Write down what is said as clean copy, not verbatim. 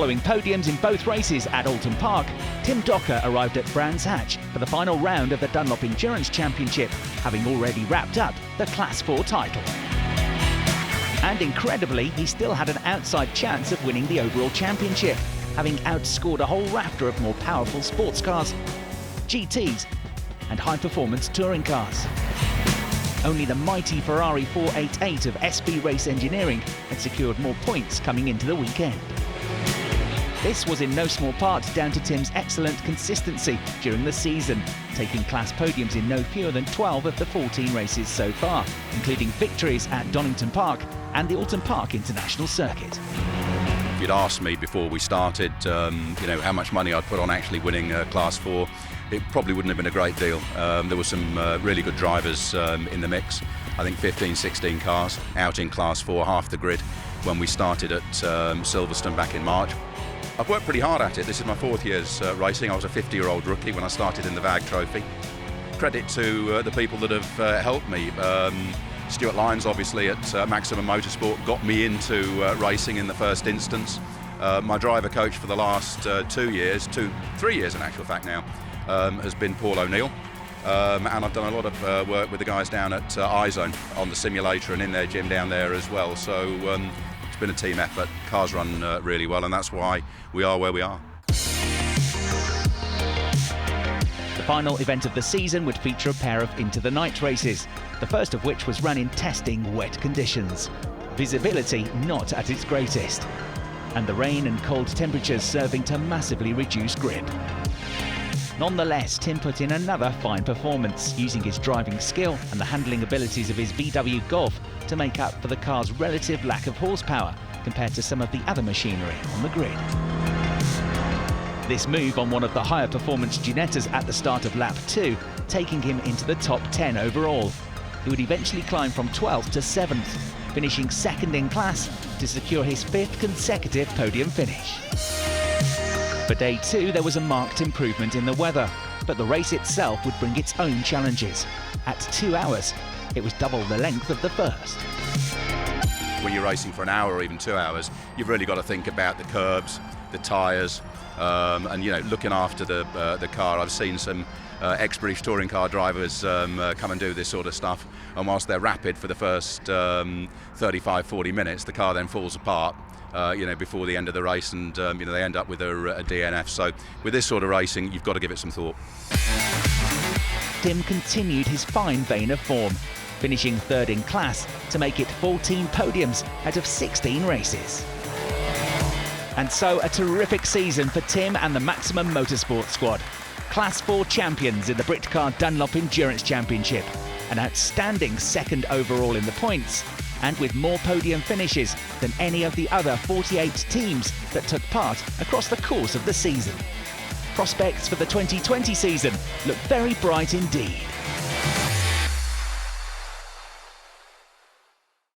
Following podiums in both races at Alton Park, Tim Docker arrived at Brands Hatch for the final round of the Dunlop Endurance Championship, having already wrapped up the Class 4 title. And incredibly, he still had an outside chance of winning the overall championship, having outscored a whole rafter of more powerful sports cars, GTs and high-performance touring cars. Only the mighty Ferrari 488 of SB Race Engineering had secured more points coming into the weekend. This was in no small part down to Tim's excellent consistency during the season, taking class podiums in no fewer than 12 of the 14 races so far, including victories at Donington Park and the Alton Park International Circuit. If you'd asked me before we started, how much money I'd put on actually winning Class 4, it probably wouldn't have been a great deal. There were some really good drivers in the mix. I think 15, 16 cars out in Class 4, half the grid, when we started at Silverstone back in March. I've worked pretty hard at it. This is my 4th year's racing. I was a 50-year-old rookie when I started in the VAG Trophy. Credit to the people that have helped me. Stuart Lyons, obviously, at Maximum Motorsport, got me into racing in the first instance. My driver coach for the last 3 years in actual fact now, has been Paul O'Neill. And I've done a lot of work with the guys down at iZone on the simulator and in their gym down there as well. So it's been a team effort. Cars run really well, and that's why we are where we are. The final event of the season would feature a pair of Into the Night races, the first of which was run in testing wet conditions. Visibility not at its greatest, and the rain and cold temperatures serving to massively reduce grip. Nonetheless, Tim put in another fine performance, using his driving skill and the handling abilities of his VW Golf to make up for the car's relative lack of horsepower compared to some of the other machinery on the grid. This move on one of the higher performance Ginettas at the start of lap 2, taking him into the top 10 overall. He would eventually climb from 12th to 7th, finishing 2nd in class to secure his 5th consecutive podium finish. For day 2, there was a marked improvement in the weather, but the race itself would bring its own challenges. At 2 hours, it was double the length of the first. When you're racing for an hour or even 2 hours, you've really got to think about the curbs, the tyres, and looking after the car. I've seen some ex-British touring car drivers come and do this sort of stuff, and whilst they're rapid for the first 35-40 minutes, the car then falls apart before the end of the race, and they end up with a DNF. So with this sort of racing, you've got to give it some thought. Tim continued his fine vein of form, finishing 3rd in class to make it 14 podiums out of 16 races. And so a terrific season for Tim and the Maximum Motorsport squad. Class 4 champions in the Britcar Dunlop Endurance Championship, an outstanding 2nd overall in the points, and with more podium finishes than any of the other 48 teams that took part across the course of the season. Prospects for the 2020 season look very bright indeed.